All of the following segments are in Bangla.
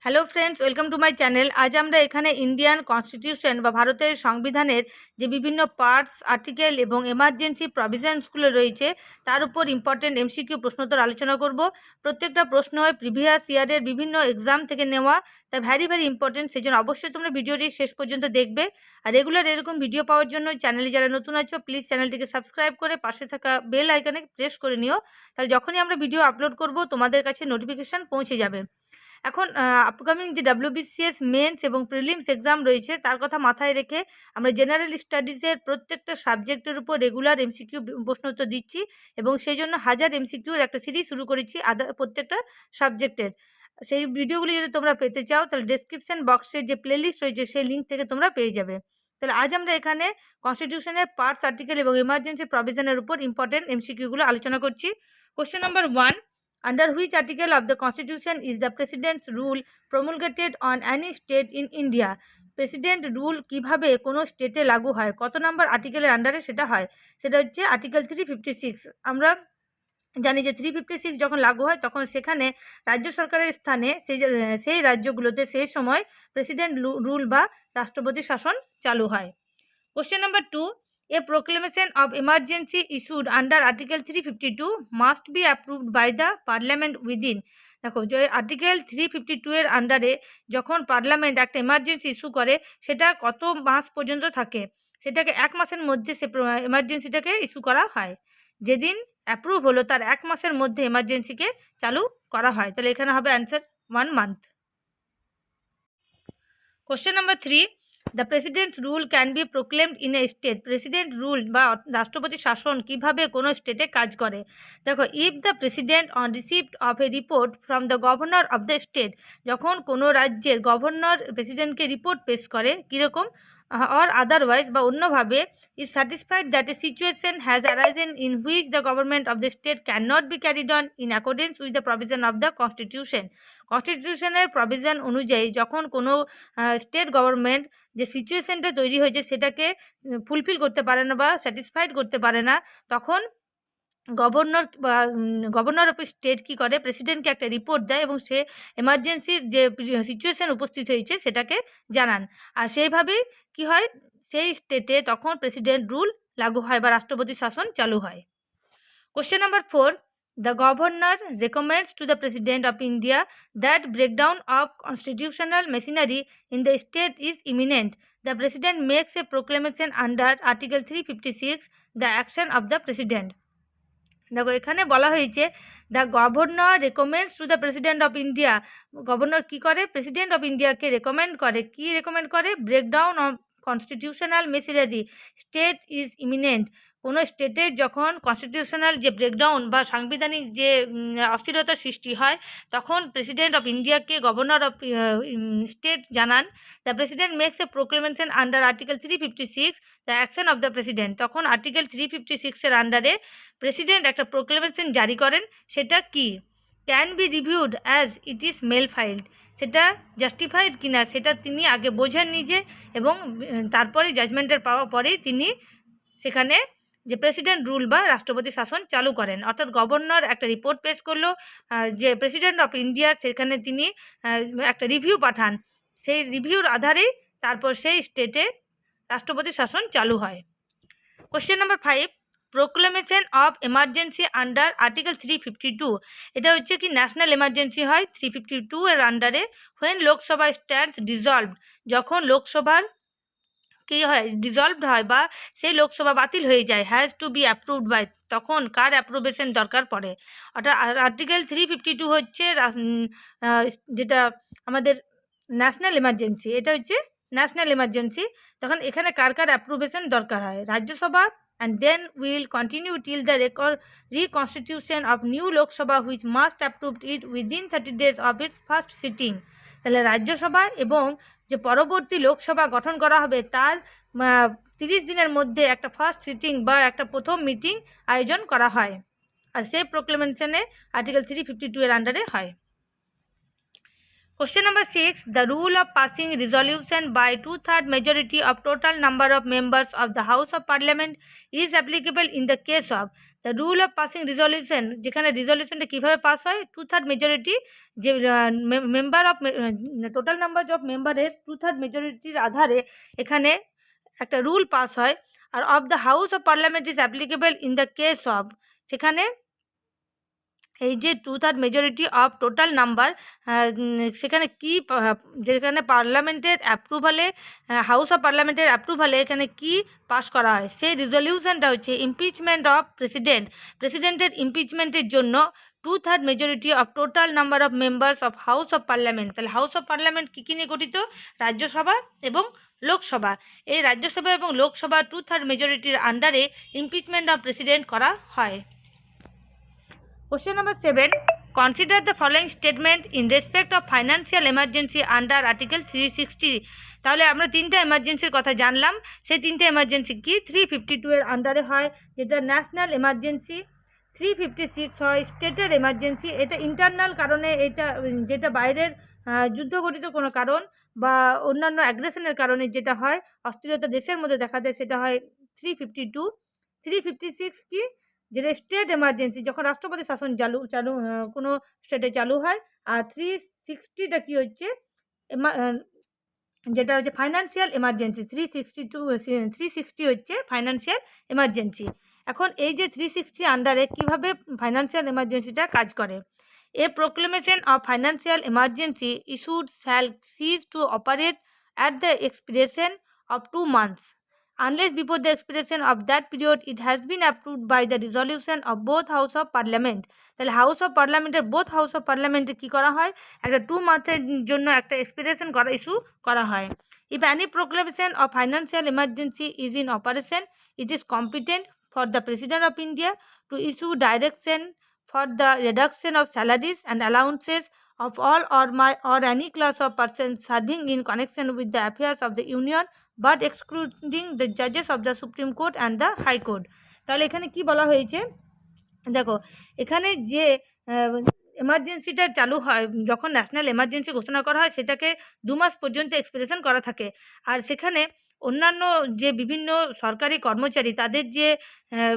Hello friends, welcome to my channel. আজ আমরা এখানে ইন্ডিয়ান কনস্টিটিউশন বা ভারতের সংবিধানের যে বিভিন্ন পার্টস, আর্টিকেল এবং এমার্জেন্সি প্রভিশনসগুলো রয়েছে তার উপর ইম্পর্টেন্ট এমসিকিউ প্রশ্নোত্তর আলোচনা করব। প্রত্যেকটা প্রশ্ন হয় প্রিভিয়াস ইয়ারের বিভিন্ন এক্সাম থেকে নেওয়া, তাই ভ্যারি ইম্পর্টেন্ট। সেই জন্য অবশ্যই তোমরা ভিডিওটি শেষ পর্যন্ত দেখবে। আর রেগুলার এরকম ভিডিও পাওয়ার জন্য চ্যানেলে যারা নতুন আছো প্লিজ চ্যানেলটিকে সাবস্ক্রাইব করে পাশে থাকা বেল আইকনে প্রেস করে নিও, তাহলে যখনই আমরা ভিডিও আপলোড করব তোমাদের কাছে নোটিফিকেশান পৌঁছে যাবে। এখন আপকামিং যে WBCS মেন্স এবং প্রিলিমস এক্সাম রয়েছে তার কথা মাথায় রেখে আমরা জেনারেল স্টাডিজের প্রত্যেকটা সাবজেক্টের উপর রেগুলার এমসিকিউ প্রশ্নোত্তর দিচ্ছি এবং সেই জন্য 1000 এমসিকিউর একটা সিরিজ শুরু করেছি প্রত্যেকটা সাবজেক্টের। সেই ভিডিওগুলি যদি তোমরা পেতে চাও তাহলে ডেসক্রিপশন বক্সে যে প্লেলিস্ট রয়েছে সেই লিঙ্ক থেকে তোমরা পেয়ে যাবে। তাহলে আজ আমরা এখানে কনস্টিটিউশনের পার্টস, আর্টিকেল এবং এমার্জেন্সি প্রভিশনের উপর ইম্পর্টেন্ট এমসিকিউগুলো আলোচনা করছি। Question number 1, under which article of the constitution is the president's rule promulgated on any state in India? President rule কিভাবে কোনো স্টেটে লাগু হয়, কত নাম্বার আর্টিকেলের আন্ডারে সেটা হয়? সেটা হচ্ছে আর্টিকেল 356। আমরা জানি যে 356 যখন লাগু হয় তখন সেখানে রাজ্য সরকারের স্থানে সেই রাজ্যগুলোতে সেই সময় প্রেসিডেন্ট রুল বা রাষ্ট্রপতি শাসন চালু হয়। Question number 2, a proclamation of emergency issued under article 352 must be approved by the parliament within। দেখো, যে আর্টিকেল 352 এর আন্ডারে যখন পার্লামেন্ট একটা এমার্জেন্সি ইস্যু করে সেটা কত মাস পর্যন্ত থাকে, সেটাকে 1 মাসের মধ্যে সে এমার্জেন্সিটাকে ইস্যু করা হয়। যেদিন অ্যাপ্রুভ হলো তার 1 মাসের মধ্যে এমার্জেন্সিকে চালু করা হয়। তাহলে এখানে হবে answer 1 month. Question number 3, the presidents rule can be proclaimed in a state. President rule বা রাষ্ট্রপতি শাসন কিভাবে কোনো স্টেটে কাজ করে? দেখো, if the president on receipt of A report from the governor of the state, যখন কোনো রাজ্যের গভর্নর প্রেসিডেন্টকে রিপোর্ট পেশ করে কীরকম, or otherwise বা অন্যভাবে, is satisfied that a situation has arisen in which the government of the state cannot be carried on in accordance with the provision of the constitution। কনস্টিটিউশনের প্রভিশন অনুযায়ী যখন কোনো স্টেট গভর্নমেন্ট যে সিচুয়েশনটা তৈরি হয়েছে সেটাকে ফুলফিল করতে পারে না বা স্যাটিসফাইড করতে পারে না, তখন গভর্নর অফ স্টেট কী করে, প্রেসিডেন্টকে একটা রিপোর্ট দেয় এবং সে এমার্জেন্সির যে সিচুয়েশান উপস্থিত হয়েছে সেটাকে জানান। আর সেইভাবেই কী হয়, সেই স্টেটে তখন প্রেসিডেন্ট রুল লাগু হয় বা রাষ্ট্রপতি শাসন চালু হয়। Question number 4, the governor recommends to the president of India that breakdown of constitutional machinery in the state is imminent. The president makes a proclamation under article 356, the action of the president। দেখো, এখানে বলা হয়েছে the governor recommends to the president of India. Governor কী করে, প্রেসিডেন্ট অফ ইন্ডিয়াকে রেকমেন্ড করে, কি রেকমেন্ড করে, breakdown of constitutional machinery state is imminent. কোনো স্টেটের যখন কনস্টিটিউশনাল যে ব্রেকডাউন বা সাংবিধানিক যে অস্থিরতা সৃষ্টি হয় তখন প্রেসিডেন্ট অফ ইন্ডিয়াকে গভর্নর অফ স্টেট জানান। The president makes a proclamation under article 356, the action of the president. তখন আর্টিকেল 356-এর আন্ডারে প্রেসিডেন্ট একটা প্রোক্লেমেশন জারি করেন। সেটা কি, can be reviewed as it is mala fide. সেটা জাস্টিফাইড কিনা সেটা তিনি আগে বোঝেন নিজে এবং তারপরে জাজমেন্টের পাওয়ার পরেই তিনি সেখানে যে প্রেসিডেন্ট রুল বা রাষ্ট্রপতি শাসন চালু করেন। অর্থাৎ গভর্নর একটা রিপোর্ট পেশ করলো যে প্রেসিডেন্ট অফ ইন্ডিয়া, সেখানে তিনি একটা রিভিউ পাঠান, সেই রিভিউর আধারেই তারপর সেই স্টেটে রাষ্ট্রপতি শাসন চালু হয়। Question number 5, proclamation of emergency under article 352। এটা হচ্ছে কি ন্যাশনাল এমার্জেন্সি হয় 352 এর আন্ডারে। হোয়েন লোকসভা স্ট্যান্ডস ডিজলভড, যখন লোকসভার কী হয়, ডিজলভড হয় বা সেই লোকসভা বাতিল হয়ে যায়, has to be approved by, তখন কার অ্যাপ্রুভেশন দরকার পড়ে? অর্থাৎ আর্টিকেল 352 হচ্ছে যেটা আমাদের ন্যাশনাল এমার্জেন্সি, এটা হচ্ছে ন্যাশনাল এমার্জেন্সি। তখন এখানে কার কার অ্যাপ্রুভেশন দরকার হয়, Rajya Sabha, and then will continue till the reconstitution of new Lok Sabha which must approve it within 30 days of its first sitting। তাহলে রাজ্যসভা এবং যে পরবর্তী লোকসভা গঠন করা হবে তার 30 দিনের মধ্যে একটা ফার্স্ট সিটিং বা একটা প্রথম মিটিং আয়োজন করা হয়, আর সেই প্রোক্লেমেশনে আর্টিকেল 352 এর আন্ডারে হয়। Question number 6. The rule of passing resolution by 2/3 majority of total number of members of the House of Parliament is applicable in the case of the rule of passing resolution, যেখানে রিজলিউশনটা কীভাবে পাস হয়, 2/3 মেজরিটি, যে member of total number of মেম্বারের 2/3 মেজরিটির আধারে এখানে একটা রুল পাস হয়। আর of the house of parliament is applicable in the case of, সেখানে এই যে 2/3 মেজরিটি অফ টোটাল নাম্বার, সেখানে কি, যেখানে পার্লামেন্টের অ্যাপ্রুভালে, হাউস অফ পার্লামেন্টের অ্যাপ্রুভালে এখানে কি পাস করা হয়, সেই রিজলিউশনটা হচ্ছে ইমপিচমেন্ট অফ প্রেসিডেন্টের ইমপিচমেন্টের জন্য 2/3 majority of total number of members of house of parliament. তাহলে হাউস অফ পার্লামেন্ট কী কী নিয়ে গঠিত? রাজ্যসভা এবং লোকসভা। এই রাজ্যসভা এবং লোকসভা 2/3 মেজরিটির আন্ডারে ইমপিচমেন্ট অফ প্রেসিডেন্ট করা হয়। Question number 7. Consider the following statement in respect of financial emergency under Article 360. তাহলে আমরা তিনটা এমার্জেন্সির কথা জানলাম। সেই তিনটে এমার্জেন্সি কি? 352 এর আন্ডারে হয়, যেটা ন্যাশনাল এমার্জেন্সি। 356 হয় স্টেটের এমার্জেন্সি, এটা ইন্টারনাল কারণে, এটা যেটা বাইরের যুদ্ধঘটিত কোনো কারণ বা অন্যান্য অ্যাগ্রেশনের কারণে যেটা হয়, অস্থিরতা দেশের মধ্যে দেখা দেয়, সেটা হয় 352। 356 কি? যেটা স্টেট এমার্জেন্সি, যখন রাষ্ট্রপতি শাসন চালু কোনো স্টেটে চালু হয়। আর 360টা কী হচ্ছে, যেটা হচ্ছে ফাইন্যান্সিয়াল এমার্জেন্সি। 360 হচ্ছে ফাইন্যান্সিয়াল এমার্জেন্সি। এখন এই যে 360 আন্ডারে কীভাবে ফাইন্যান্সিয়াল এমার্জেন্সিটা কাজ করে? A proclamation of financial emergency issued shall cease to operate at the expiration of 2 months unless before the expiration of that period it has been approved by the resolution of both house of parliament। তাহলে হাউস অফ পার্লামেন্টের হাউস অফ পার্লামেন্টে কী করা হয়, একটা 2 months জন্য একটা এক্সপিরেশন ইস্যু করা হয়। If any proclamation of financial emergency is in operation, it is competent for the president of India to issue direction for the reduction of salaries and allowances of all or any class of persons serving in connection with the affairs of the union but excluding the judges of the Supreme Court and the High Court। তাহলে এখানে কি বলা হয়েছে, দেখো এখানে যে এমার্জেন্সিটা চালু হয়, যখন ন্যাশনাল এমার্জেন্সি ঘোষণা করা হয়, সেটাকে 2 মাস পর্যন্ত এক্সপিরেশন করা থাকে। আর সেখানে অন্যান্য যে বিভিন্ন সরকারি কর্মচারী, তাদের যে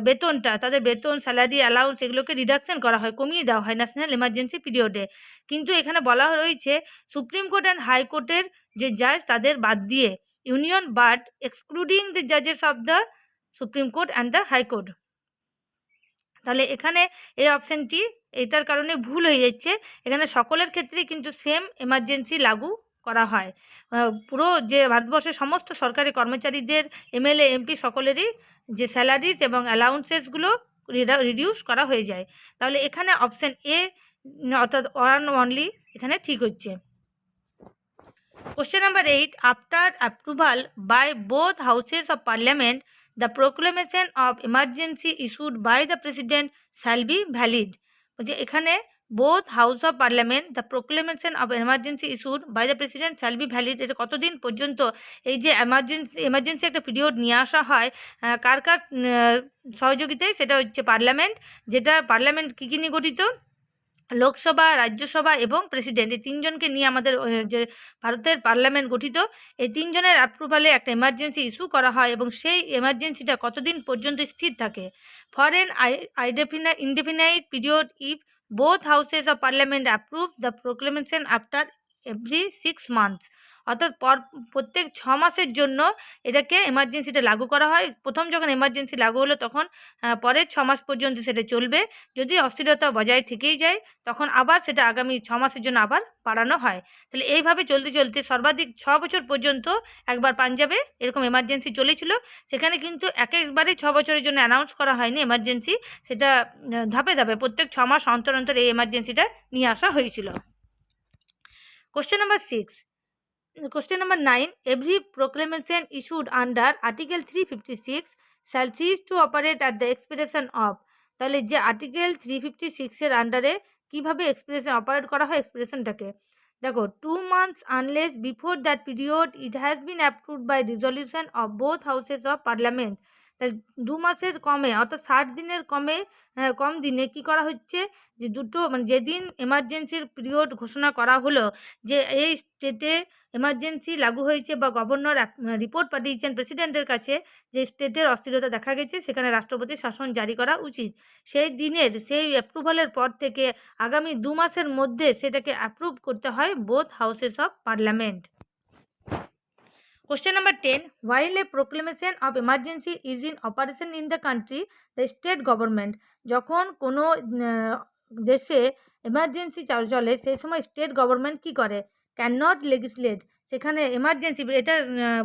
বেতনটা, তাদের বেতন, স্যালারি, অ্যালাউন্স, এগুলোকে রিডাকশন করা হয়, কমিয়ে দেওয়া হয় ন্যাশনাল এমার্জেন্সি পিরিয়ডে। কিন্তু এখানে বলা রয়েছে সুপ্রিম কোর্ট অ্যান্ড হাইকোর্টের যে জাজ, তাদের বাদ দিয়ে, ইউনিয়ন বাট এক্সক্লুডিং দ্য জাজেস of the supreme court and the high court. তাহলে এখানে এই অপশানটি, এটার কারণে ভুল হয়ে যাচ্ছে। এখানে সকলের ক্ষেত্রেই কিন্তু সেম এমার্জেন্সি লাগু করা হয়। পুরো যে ভারতবর্ষের সমস্ত সরকারি কর্মচারীদের, এমএলএ, এমপি সকলেরই যে স্যালারিজ এবং অ্যালাউন্সেসগুলো রিডিউস করা হয়ে যায়। তাহলে এখানে অপশান এ, অর্থাৎ ওয়ান অনলি, এখানে ঠিক হচ্ছে। Question number 8. After approval by both houses of parliament, the proclamation of emergency issued by the president shall be valid। যে এখানে both house of parliament, the proclamation of emergency issued by the president shall be valid। এটা কতদিন পর্যন্ত এই যে এমার্জেন্সি একটা পিরিয়ড নিয়ে আসা হয়, কার কার সহযোগিতায়? সেটা হচ্ছে পার্লামেন্ট, যেটা পার্লামেন্ট কী কী নিয়ে গঠিত? লোকসভা, রাজ্যসভা এবং প্রেসিডেন্ট, এই তিনজনকে নিয়ে আমাদের যে ভারতের পার্লামেন্ট গঠিত। এই তিনজনের অ্যাপ্রুভালে একটা এমার্জেন্সি ইস্যু করা হয় এবং সেই এমার্জেন্সিটা কতদিন পর্যন্ত স্থির থাকে? For N indefinite period if both houses of parliament approve the proclamation after every 6 months। অর্থাৎ প্রত্যেক 6 মাসের জন্য এটাকে এমার্জেন্সিটা লাগু করা হয়। প্রথম যখন এমার্জেন্সি লাগু হলো, তখন পরের 6 মাস পর্যন্ত সেটা চলবে। যদি অস্থিরতা বজায় থেকেই যায়, তখন আবার সেটা আগামী 6 মাসের জন্য আবার বাড়ানো হয়। তাহলে এইভাবে চলতে চলতে সর্বাধিক 6 বছর পর্যন্ত একবার পাঞ্জাবে এরকম এমার্জেন্সি চলেছিল। সেখানে কিন্তু একেবারে 6 বছরের জন্য অ্যানাউন্স করা হয়নি এমার্জেন্সি, সেটা ধাপে ধাপে প্রত্যেক 6 মাস অন্তর অন্তর এই এমার্জেন্সিটা নিয়ে আসা হয়েছিল। Question number 6. Question number 9. Every proclamation issued under Article 356 shall cease to operate at the expiration of। তাহলে যে আর্টিকেল 356 এর আন্ডারে কীভাবে এক্সপিরেশন অপারেট করা হয়, এক্সপিরেশনটাকে দেখো, 2 months unless before that period it has been approved by resolution of both houses of parliament। তাই 2 মাসের কমে অর্থাৎ 60 দিনের কম দিনে কি করা হচ্ছে, যে দুটো মানে যেদিন এমার্জেন্সির পিরিয়ড ঘোষণা করা হলো যে এই স্টেটে এমার্জেন্সি লাগু হয়েছে বা গভর্নর রিপোর্ট পাঠিয়েছেন প্রেসিডেন্টের কাছে যে স্টেটের অস্থিরতা দেখা গেছে, সেখানে রাষ্ট্রপতির শাসন জারি করা উচিত, সেই দিনের সেই অ্যাপ্রুভালের পর থেকে আগামী 2 মাসের মধ্যে সেটাকে অ্যাপ্রুভ করতে হয় both houses of parliament. Question number 10. While a proclamation of emergency is in operation in the country, the state government যখন কোনো দেশে এমার্জেন্সি চলে সেই সময় স্টেট গভর্নমেন্ট কি করে, ক্যান নট লেজিসলেট, সেখানে এমার্জেন্সি এটা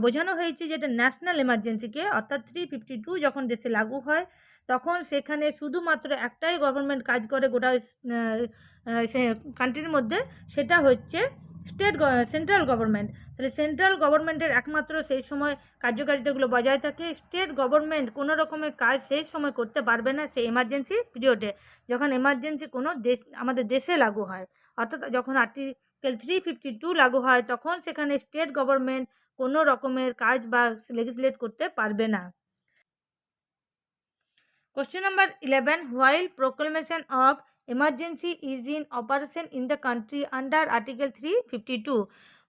বোঝানো হয়েছে যে এটা ন্যাশনাল এমার্জেন্সিকে, অর্থাৎ 352 যখন দেশে লাগু হয় তখন সেখানে শুধুমাত্র একটাই গভর্নমেন্ট কাজ করে গোটা কান্ট্রির মধ্যে, সেটা হচ্ছে সেন্ট্রাল গভর্নমেন্ট। তাহলে সেন্ট্রাল গভর্নমেন্টের একমাত্র সেই সময় কার্যকারিতাগুলো বজায় থাকে। স্টেট গভর্নমেন্ট কোনো রকমের কাজ সেই সময় করতে পারবে না সেই এমার্জেন্সি পিরিয়ডে, যখন এমার্জেন্সি কোনো আমাদের দেশে লাগু হয়, অর্থাৎ যখন আর্টিকেল 352 লাগু হয় তখন সেখানে স্টেট গভর্নমেন্ট কোনো রকমের কাজ বা লেজিসলেট করতে পারবে না। Question number 11. While proclamation of emergency is in operation in the country under Article 352.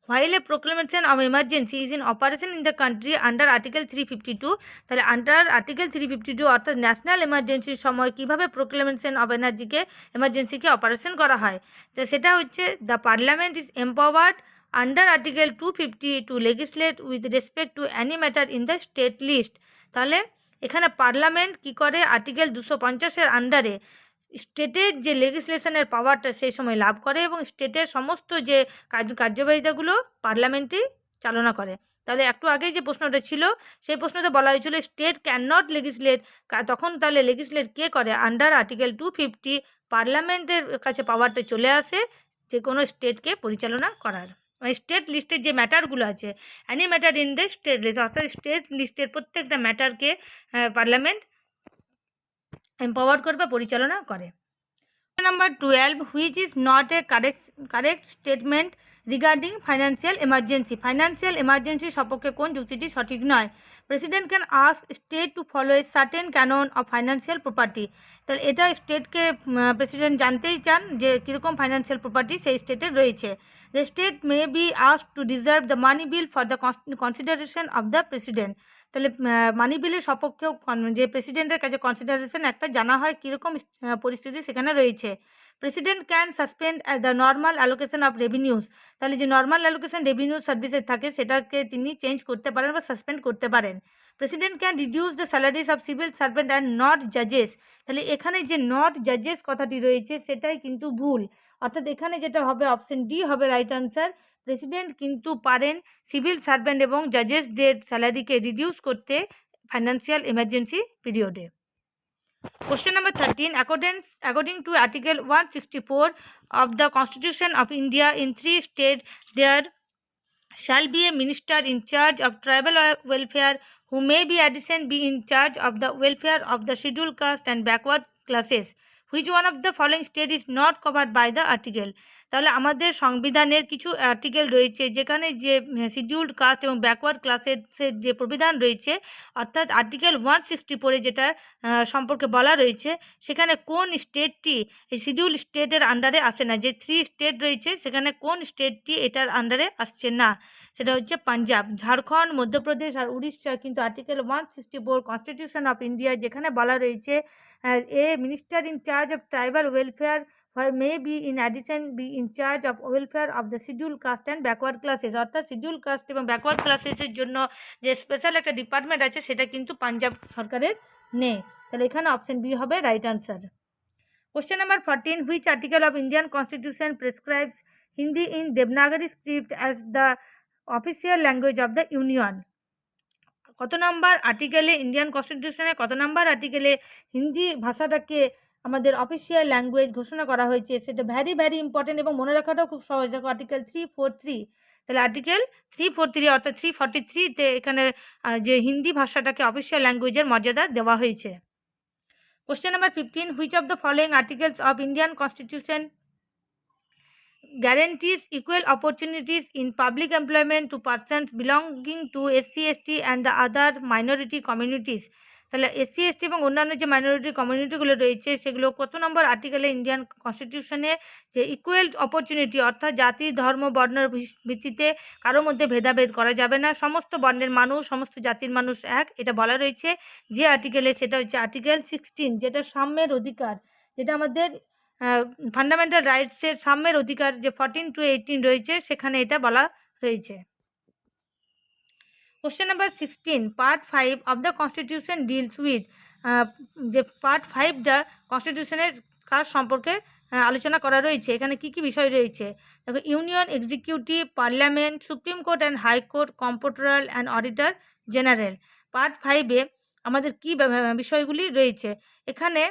While a proclamation of emergency is in operation in the country under Article 352, তাহলে আন্ডার আর্টিকেল 352 অর্থাৎ ন্যাশনাল এমার্জেন্সির সময় কীভাবে প্রোক্লেমেশন অফ এমার্জেন্সিকে অপারেশন করা হয়, তো সেটা হচ্ছে the parliament is empowered under article 250 to legislate with respect to any matter in the state list. তাহলে এখানে পার্লামেন্ট কি করে, আর্টিকেল 250-এর আন্ডারে স্টেটের যে লেজিসলেশনের পাওয়ারটা সেই সময় লাভ করে এবং স্টেটের সমস্ত যে কার্যবাহিতাগুলো পার্লামেন্টই চালনা করে। তাহলে একটু আগেই যে প্রশ্নটা ছিল সেই প্রশ্নতে বলা হয়েছিল স্টেট ক্যান নট লেজিসলেট, তখন তাহলে লেজিসলেট কে করে, আন্ডার আর্টিকেল 250 পার্লামেন্টের কাছে পাওয়ারটা চলে আসে যে কোনো স্টেটকে পরিচালনা করার। স্টেট লিস্টের যে ম্যাটারগুলো আছে, any matter in the state list, অর্থাৎ স্টেট লিস্টের প্রত্যেকটা ম্যাটারকে পার্লামেন্ট এম্পাওয়ার করে বা পরিচালনা করে। Number 12. Which is not a correct statement regarding financial emergency, financial emergency সপক্ষে কোন যুক্তিটি সঠিক নয়? President can ask state to follow a certain canon of financial property, তাহলে এটা স্টেটকে প্রেসিডেন্ট জানতেই চান যে কীরকম ফাইন্যান্সিয়াল প্রপার্টি সেই স্টেটের রয়েছে। The state may be ask two reserve the money bill for the consideration of the president, তাহলে মানি বিলের সপক্ষেও যে প্রেসিডেন্টের কাছে কনসিডারেশন একটা জানা হয় কীরকম পরিস্থিতি সেখানে রয়েছে। President can suspend the normal allocation of revenues, তাহলে যে নর্মাল অ্যালোকেশন রেভিনিউ সার্ভিসেস থাকে সেটাকে তিনি চেঞ্জ করতে পারেন বা সাসপেন্ড করতে পারেন। President can reduce the salaries of civil servant and not জাজেস, তাহলে এখানে যে নট জাজেস কথাটি রয়েছে সেটাই কিন্তু ভুল, অর্থাৎ এখানে যেটা হবে অপশন ডি হবে রাইট আনসার। প্রেসিডেন্ট কিন্তু পারেন সিভিল সার্ভেন্ট এবং জাজেসদের স্যালারিকে রিডিউস করতে ফাইন্যান্সিয়াল এমার্জেন্সি পিরিয়ডে। Question number 13. According to Article 164 of the Constitution of India, in 3 states there shall be a minister in charge of tribal welfare who may be addition be in charge of the welfare of the scheduled caste and backward classes. Which one of the following state is not covered by the article? তাহলে আমাদের সংবিধানের কিছু আর্টিকেল রয়েছে যেখানে যে শিডিউলড কাস্ট এবং ব্যাকওয়ার্ড ক্লাসের যে প্রবিধান রয়েছে, অর্থাৎ আর্টিকেল 164 যেটা সম্পর্কে বলা রয়েছে, সেখানে কোন স্টেটটি এই শিডিউল স্টেটের আন্ডারে আসে না, যে 3 স্টেট রয়েছে সেখানে কোন স্টেটটি এটার আন্ডারে আসছে না, সেটা হচ্ছে পাঞ্জাব, ঝাড়খণ্ড, মধ্যপ্রদেশ আর উড়িষ্যা। কিন্তু আর্টিকেল 164 কনস্টিটিউশন অফ ইন্ডিয়া যেখানে বলা রয়েছে a minister in charge of tribal welfare may be in addition be in charge of welfare of the scheduled caste and backward classes, অর্থাৎ শিডিউল কাস্ট এবং ব্যাকওয়ার্ড ক্লাসেসের জন্য যে স্পেশাল একটা ডিপার্টমেন্ট আছে সেটা কিন্তু পাঞ্জাব সরকারের নেই, তাহলে এখানে অপশন বি হবে right answer. Question number 14. Which article of Indian constitution prescribes Hindi in Devanagari script as the official language of the union? কত নাম্বার আর্টিকেলে ইন্ডিয়ান কনস্টিটিউশনে কত নাম্বার আর্টিকেলে হিন্দি ভাষাটাকে আমাদের অফিসিয়াল ল্যাঙ্গুয়েজ ঘোষণা করা হয়েছে, সেটা ভ্যারি ইম্পর্টেন্ট এবং মনে রাখাটাও খুব সহজ। দেখো আর্টিকেল 343, তাহলে আর্টিকেল 343 অর্থাৎ 343-তে এখানে যে হিন্দি ভাষাটাকে অফিসিয়াল ল্যাঙ্গুয়েজের মর্যাদা দেওয়া হয়েছে। Question number 15. Which of the following articles of Indian constitution guarantees equal opportunities in public employment to persons belonging to SC, ST and the other minority communities? তাহলে এসসি এসটি এবং অন্যান্য যে মাইনরিটি কমিউনিটিগুলো রয়েছে সেগুলো কত নম্বর আর্টিকেলে ইন্ডিয়ান কনস্টিটিউশনে যে ইকুয়াল অপরচুনিটি, অর্থাৎ জাতি ধর্ম বর্ণের ভিত্তিতে কারোর মধ্যে ভেদাভেদ করা যাবে না, সমস্ত বর্ণের মানুষ সমস্ত জাতির মানুষ এক, এটা বলা রয়েছে যে আর্টিকেলে, সেটা হচ্ছে আর্টিকেল 16, যেটা সাম্যের অধিকার, যেটা আমাদের ফান্ডামেন্টাল রাইটসের সাম্যের অধিকার যে 14 to 18 রয়েছে সেখানে এটা বলা রয়েছে। Question number 16, part 5 of the constitution deals with, যে পার্ট 5টা কনস্টিটিউশনের কাজ সম্পর্কে আলোচনা করা রয়েছে। এখানে কি কি বিষয় রয়েছে দেখো, union executive, parliament, supreme court and high court, comptroller and auditor general. Part 5-এ আমাদের কি বিষয়গুলি রয়েছে, এখানে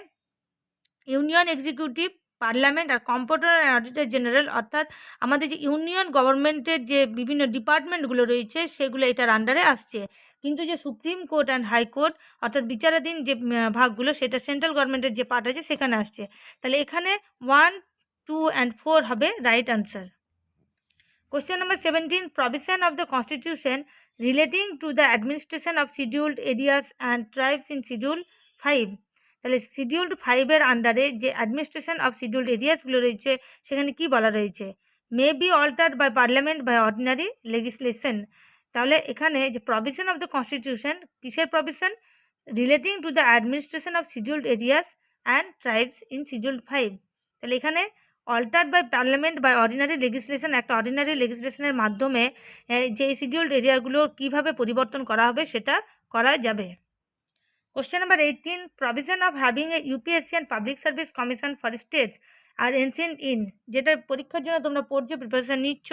ইউনিয়ন এক্সিকিউটিভ, পার্লামেন্ট আর কম্পোটর অ্যান্ড অডিটর জেনারেল, অর্থাৎ আমাদের যে ইউনিয়ন গভর্নমেন্টের যে বিভিন্ন ডিপার্টমেন্টগুলো রয়েছে সেগুলো এটার আন্ডারে আসছে, কিন্তু যে সুপ্রিম কোর্ট অ্যান্ড হাইকোর্ট অর্থাৎ বিচারাধীন যে ভাগগুলো সেটা সেন্ট্রাল গভর্নমেন্টের যে পার্ট আছে সেখানে আসছে। তাহলে এখানে 1, 2 and 4 হবে right answer. Question number 17, provision of the constitution relating to the administration of scheduled areas and tribes in schedule 5। তাহলে শিডিউলড 5-এর আন্ডারে যে অ্যাডমিনিস্ট্রেশন অফ শিডিউলড এরিয়াসগুলো রয়েছে সেখানে কি বলা রয়েছে, may be altered by parliament by ordinary legislation. তাহলে এখানে যে প্রভিশন অফ দ্য কনস্টিটিউশন, কিসের provision, relating to the administration of scheduled areas and tribes in scheduled 5। তাহলে এখানে altered by parliament by ordinary legislation, একটা অর্ডিনারি লেজিসলেশনের মাধ্যমে যে শিডিউলড এরিয়াগুলো কীভাবে পরিবর্তন করা হবে সেটা করা যাবে। Question number 18, provision of having a UPSC and public service commission for states are ancient in, যেটা পরীক্ষার জন্য তোমরা পড়ছো, প্রিপারেশান নিচ্ছ,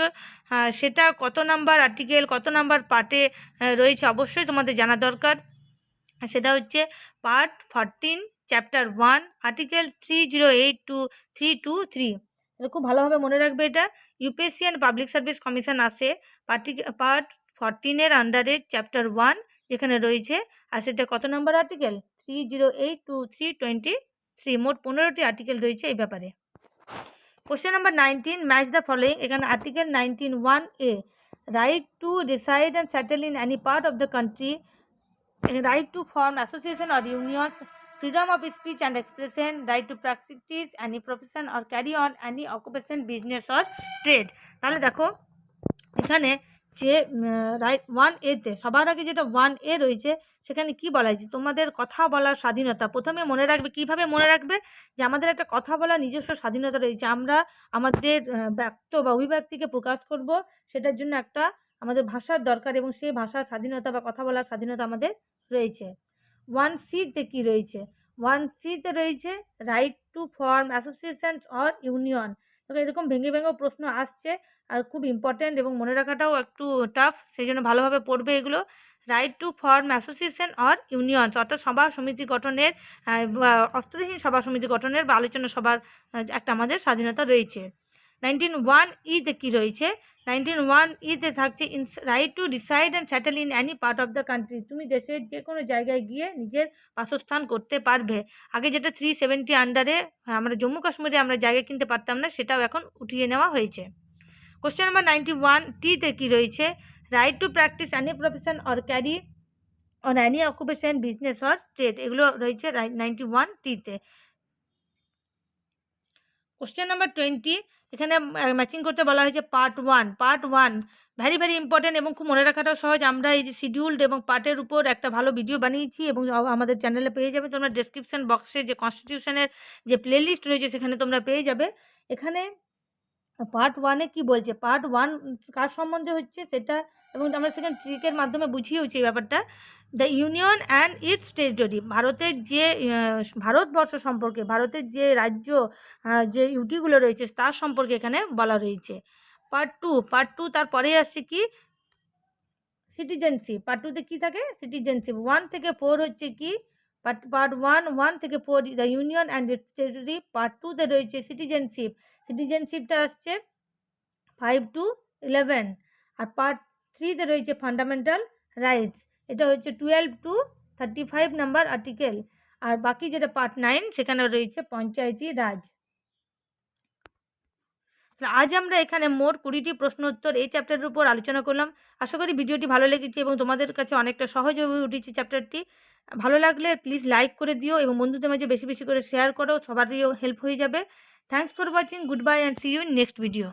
সেটা কত নাম্বার আর্টিকেল কত নাম্বার পার্টে রয়েছে অবশ্যই তোমাদের জানা দরকার। সেটা হচ্ছে পার্ট 14, চ্যাপ্টার 1, আর্টিকেল 308 to 323। খুব ভালোভাবে মনে রাখবে এটা। UPSC and public service commission আসে পার্ট 14-এর আন্ডারে চ্যাপ্টার 1 যেখানে রয়েছে, আর সেটা কত নম্বর আর্টিকেল, 308 to 323, মোট 15টি আর্টিকেল রয়েছে এই ব্যাপারে। Question number 19, match the following. এখানে article 19(1)(a, right to decide and settle in any part of the country, right to form association or unions, freedom of speech and expression, right to practice any profession or carry on any occupation, business or trade। তাহলে দেখো এখানে যে রাইট 1A-তে সবার আগে যেটা 1A রয়েছে সেখানে কি বলা হয়েছে, তোমাদের কথা বলার স্বাধীনতা। প্রথমে মনে রাখবে, কিভাবে মনে রাখবে, যে আমাদের একটা কথা বলার নিজস্ব স্বাধীনতা রয়েছে, আমরা আমাদের ব্যক্ত বা অভিব্যক্তিকে প্রকাশ করব, সেটার জন্য একটা আমাদের ভাষার দরকার এবং সেই ভাষার স্বাধীনতা বা কথা বলার স্বাধীনতা আমাদের রয়েছে। 1C-তে কী রয়েছে, 1C-তে রয়েছে right to form associations or union. তো এরকম ভেঙে ভেঙেও প্রশ্ন আসছে আর খুব ইম্পর্ট্যান্ট এবং মনে রাখাটাও একটু টাফ, সেই জন্য ভালোভাবে পড়বে এগুলো। Right to form association or unions, অর্থাৎ সভা সমিতি গঠনের অস্ত্রহীন সভা সমিতি গঠনের বা আলোচনা সভার একটা আমাদের স্বাধীনতা রয়েছে। 19(1)(e)-তে কী রয়েছে, 19(1)(e)-তে থাকছে right to decide and settle in Annie part of the country, তুমি দেশের যে কোনো জায়গায় গিয়ে নিজের বাসস্থান করতে পারবে। আগে যেটা 370 আন্ডারে আমরা জম্মু কাশ্মীরে আমরা জায়গা কিনতে পারতাম না, সেটাও এখন উঠিয়ে নেওয়া হয়েছে। কোশ্চেন নাম্বার 91(t)-তে কী রয়েছে, right to practise any profession or carry on any occupation, business or trade, এগুলো রয়েছে 91(t)-তে। কোশ্চেন নাম্বার 20, এখানে ম্যাচিং করতে বলা হয়েছে পার্ট 1 ভ্যারি ভেরি ইম্পর্টেন্ট এবং খুব মনে রাখাটাও সহজ। আমরা এই যে শিডিউলড এবং পার্টের উপর একটা ভালো ভিডিও বানিয়েছি এবং আমাদের চ্যানেলে পেয়ে যাবে, তোমরা ডেসক্রিপশন বক্সে যে কনস্টিটিউশনের যে প্লেলিস্ট রয়েছে সেখানে তোমরা পেয়ে যাবে। এখানে পার্ট 1-এ কী বলছে, পার্ট 1 কার সম্বন্ধে হচ্ছে সেটা, এবং আমরা সেখানে ট্রিকের মাধ্যমে বুঝিয়েওছি এই ব্যাপারটা। The union and its territory, ভারতের যে ভারতবর্ষ সম্পর্কে, ভারতের যে রাজ্য যে ইউটিগুলো রয়েছে তার সম্পর্কে এখানে বলা রয়েছে। পার্ট 2 তারপরেই আসছে কি, সিটিজেনশিপ। পার্ট 2-তে কী থাকে, সিটিজেনশিপ। 1 থেকে 4 হচ্ছে কি, পার্ট 1 থেকে 4 the union and its territory. Part 2-তে রয়েছে সিটিজেনশিপ, সিটিজেনশিপটা আসছে 5 to 11। আর পার্ট 3-তে রয়েছে ফান্ডামেন্টাল রাইটস, এটা হচ্ছে 12 to 35 নাম্বার আর্টিকেল। আর বাকি যেটা পার্ট 9 সেখানে রয়েছে পঞ্চায়েতি রাজ। আজ আমরা এখানে মোট 20টি প্রশ্ন উত্তর এই চ্যাপ্টারের উপর আলোচনা করলাম। আশা করি ভিডিওটি ভালো লেগেছে এবং তোমাদের কাছে অনেকটা সহজ হয়ে উঠেছে চ্যাপ্টারটি। ভালো লাগলে প্লিজ লাইক করে দিও এবং বন্ধুদের মাঝে বেশি বেশি করে শেয়ার করো, সবারইও হেল্প হয়ে যাবে। Thanks for watching, good bye and see you in next video.